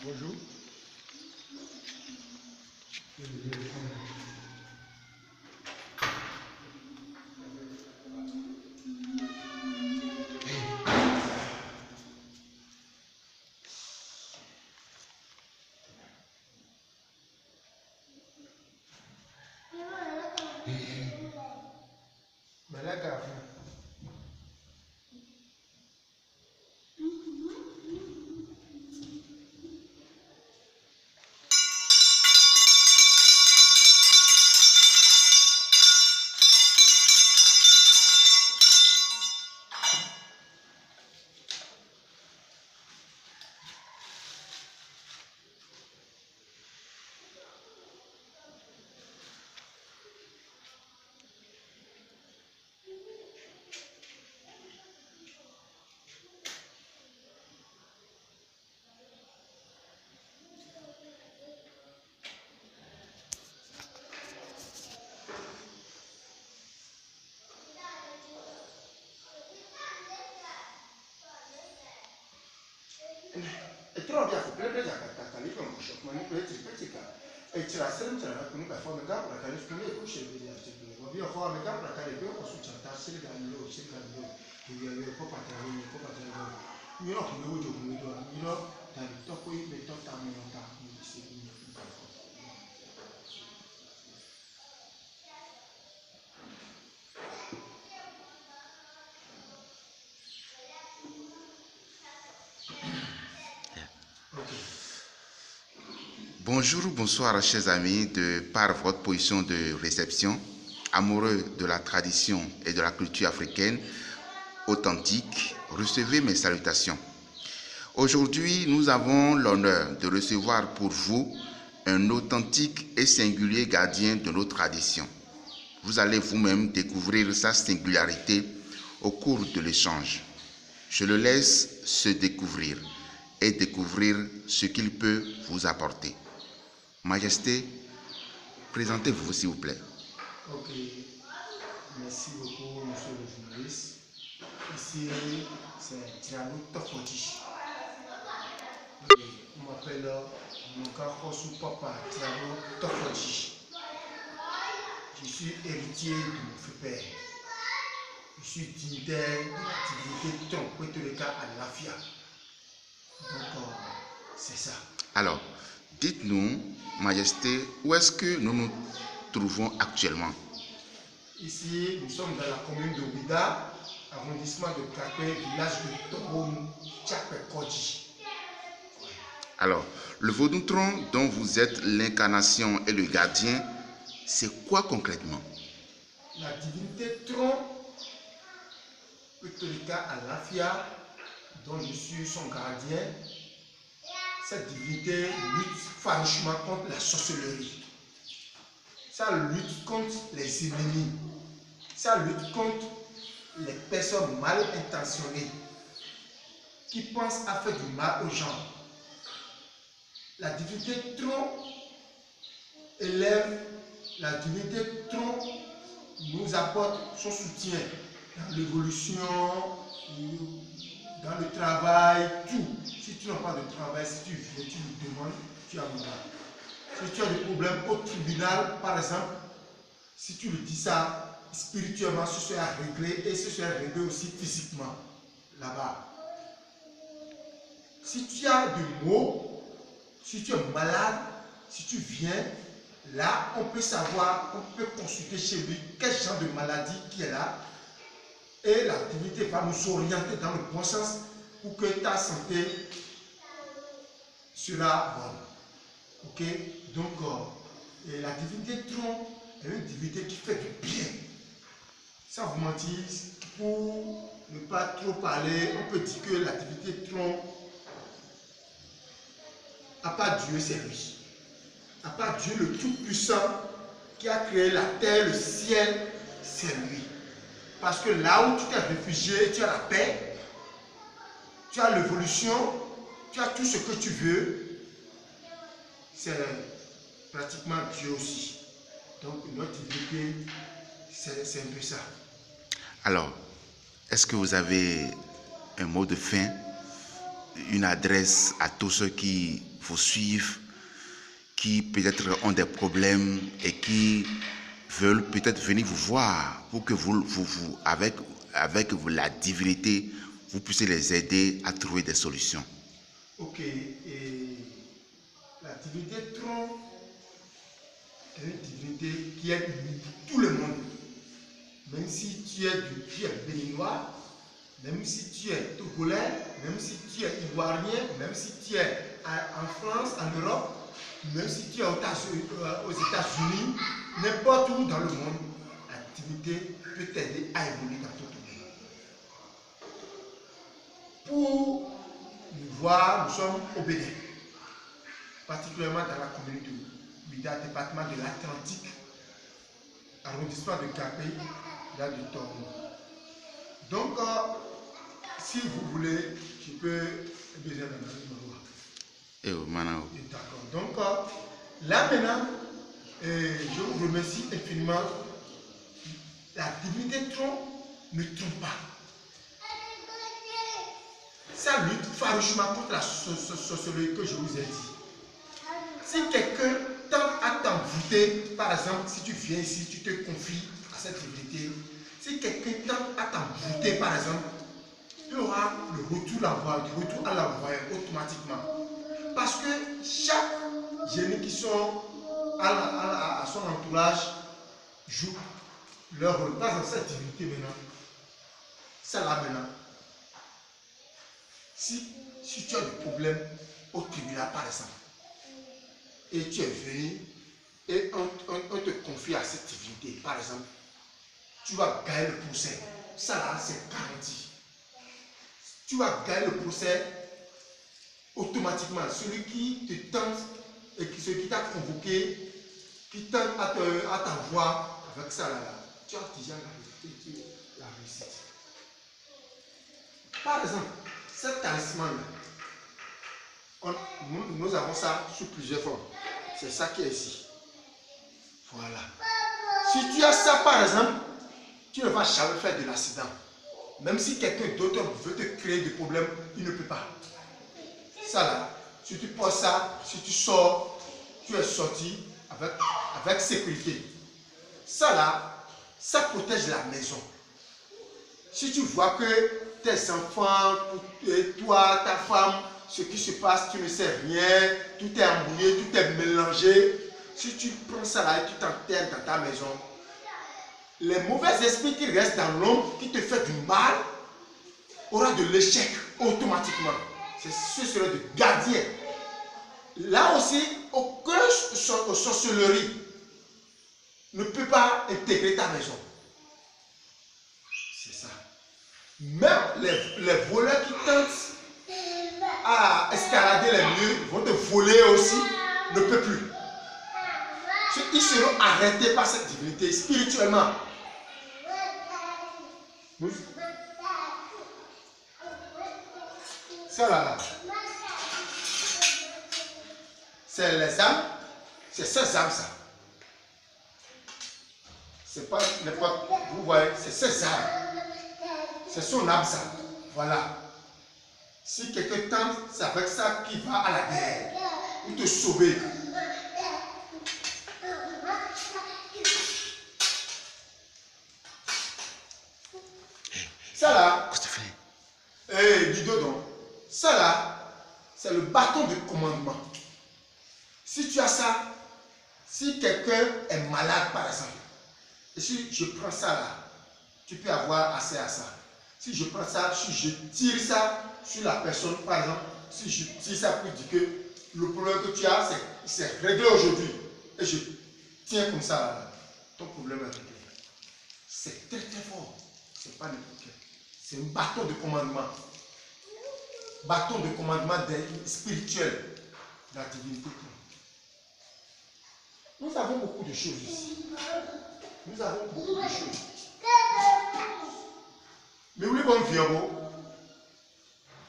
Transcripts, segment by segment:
Bonjour. Malaga. Bonjour, bonsoir chers amis, par votre position de réception, amoureux de la tradition et de la culture africaine authentique, recevez mes salutations. Aujourd'hui, nous avons l'honneur de recevoir pour vous un authentique et singulier gardien de nos traditions. Vous allez vous-même découvrir sa singularité au cours de l'échange. Je le laisse se découvrir et découvrir ce qu'il peut vous apporter. Majesté, présentez-vous s'il vous plaît. Ok, merci beaucoup monsieur le journaliste. Ici c'est Tiano Tofoti. On m'appelle Moukakosou Papa Tiano Tofoti. Je suis héritier de mon père. Je suis dignitaire de l'activité Trompetoleka à Lafia. Donc c'est ça. Alors, dites-nous, Majesté, où est-ce que nous nous trouvons actuellement? Ici, nous sommes dans la commune de Ouida, arrondissement de Kakwe, village de Torom, Tchapekodi. Alors, le Vodountron dont vous êtes l'incarnation et le gardien, c'est quoi concrètement? La divinité Tron, Petolika Alafia, dont je suis son gardien, cette divinité lutte farouchement contre la sorcellerie. Ça lutte contre les ennemis. Ça lutte contre les personnes mal intentionnées qui pensent à faire du mal aux gens. La divinité Tron élève, la divinité Tron nous apporte son soutien dans l'évolution, dans le travail, tout. Si tu n'as pas de travail, si tu viens, tu nous demandes, tu as mon gars. Si tu as des problèmes au tribunal, par exemple, si tu lui dis ça, spirituellement, ce sera réglé et ce sera réglé aussi physiquement, là-bas. Si tu as des maux, si tu es malade, si tu viens, là, on peut savoir, on peut consulter chez lui quel genre de maladie qui est là. Et la divinité va nous orienter dans le bon sens pour que ta santé sera bonne. Ok? Donc, la divinité tronc est une divinité qui fait du bien. Sans vous mentir, pour ne pas trop parler, on peut dire que la divinité tronc, à part Dieu, c'est lui. À part Dieu le Tout-Puissant qui a créé la terre, le ciel, c'est lui. Parce que là où tu t'es réfugié, tu as la paix, tu as l'évolution, tu as tout ce que tu veux. C'est pratiquement Dieu aussi. Donc notre divinité, c'est un peu ça. Alors, est-ce que vous avez un mot de fin, une adresse à tous ceux qui vous suivent, qui peut-être ont des problèmes et qui veulent peut-être venir vous voir pour que vous avec la divinité, vous puissiez les aider à trouver des solutions? Ok, et la divinité tronc est une divinité qui est pour tout le monde. Même si tu es béninois, même si tu es togolais, même si tu es ivoirien, même si tu es en France, en Europe, même si tu es aux États-Unis, n'importe où dans le monde, la divinité peut t'aider à évoluer dans ton domaine. Pour nous voir, nous sommes au Bénin, particulièrement dans la commune de Ouida, département de l'Atlantique, arrondissement de Capé, là de Togo. Donc, si vous voulez, je peux besoin D'accord. Donc, là maintenant, je vous remercie infiniment. La divinité tronc ne trompe pas. Ça lutte farouchement contre la sorcellerie que je vous ai dit. Si quelqu'un tente à t'envoûter, par exemple, si tu viens ici, tu te confies à cette divinité, si quelqu'un tente à t'envoûter, par exemple, il y aura le retour à l'envoyeur automatiquement. Parce que chaque génie qui sont à son entourage joue leur rôle. Par exemple, cette divinité maintenant, ça là maintenant. Si tu as des problèmes au tribunal, par exemple, et tu es venu et on te confie à cette divinité, par exemple, tu vas gagner le procès. Ça là, c'est garanti. Tu vas gagner le procès automatiquement. Celui qui te tente et celui qui t'a convoqué, qui tente à t'envoyer avec ça là, tu as déjà la réussite. Par exemple, cet talisman là, nous avons ça sous plusieurs formes. C'est ça qui est ici. Voilà. Si tu as ça par exemple, tu ne vas jamais faire de l'accident. Même si quelqu'un d'autre veut te créer des problèmes, il ne peut pas. Ça là, si tu portes ça, si tu sors, tu es sorti avec sécurité. Ça là, ça protège la maison. Si tu vois que tes enfants, toi, ta femme, ce qui se passe, tu ne sais rien, tout est embrouillé, tout est mélangé. Si tu prends ça là et tu t'enterres dans ta maison, les mauvais esprits qui restent dans l'ombre, qui te fait du mal, aura de l'échec automatiquement. Ce serait le gardien. Là aussi, aucune sorcellerie ne peut pas intégrer ta maison. C'est ça. Même les voleurs qui tentent à escalader les murs vont te voler aussi, ne peuvent plus. Ils seront arrêtés par cette divinité spirituellement. Ça là, c'est les âmes, c'est ces âmes ça. C'est pas n'importe, vous voyez, c'est ces âmes. C'est son âme ça. Voilà. Si quelqu'un tente, c'est avec ça qu'il va à la guerre pour te sauver. Ça là, dis donc, ça là, c'est le bâton de commandement. Si tu as ça, si quelqu'un est malade par exemple, et si je prends ça là, tu peux avoir accès à ça. Si je prends ça, si je tire ça sur la personne, par exemple, si je tire ça pour dire que le problème que tu as, c'est réglé aujourd'hui, et je tiens comme ça, ton problème est réglé. C'est très très fort. C'est pas n'importe quel. C'est un bâton de commandement. Bâton de commandement spirituel de la divinité. Nous avons beaucoup de choses ici. Nous avons beaucoup de choses. Mais vous voulez bon vieux,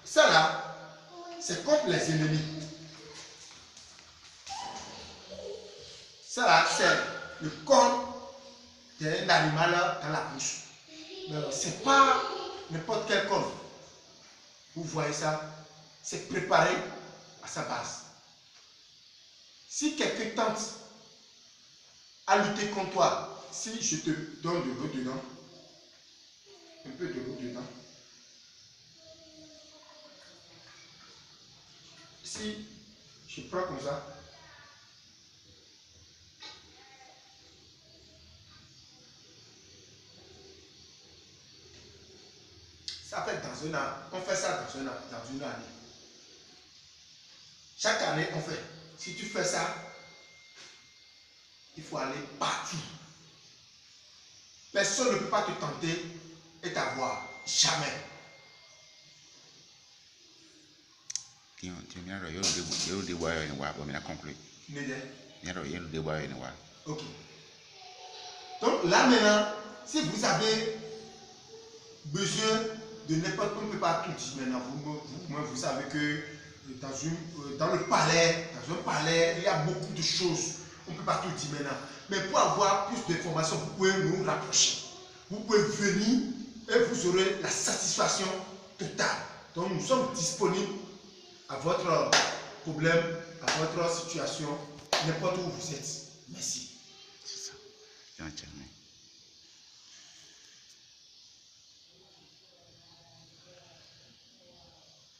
ça là, c'est contre les ennemis. Ça là, c'est le corps d'un animal dans la bouche. Ce n'est pas n'importe quel corps. Vous voyez ça, c'est préparé à sa base. Si quelqu'un tente à lutter contre toi, si je te donne de l'eau dedans, un peu de l'eau dedans, si je prends comme ça, ça fait dans un an, on fait ça dans une année. Chaque année, on fait. Si tu fais ça, il faut aller partout. Personne ne peut pas te tenter et t'avoir. Jamais. Ok. Donc là maintenant, si vous avez besoin de n'importe quoi, on ne peut pas tout dire maintenant. Vous savez que dans le palais, dans un palais, il y a beaucoup de choses. On ne peut pas tout dire maintenant. Mais pour avoir plus d'informations, vous pouvez nous rapprocher. Vous pouvez venir et vous aurez la satisfaction totale. Donc nous sommes disponibles à votre problème, à votre situation, n'importe où vous êtes. Merci. C'est ça.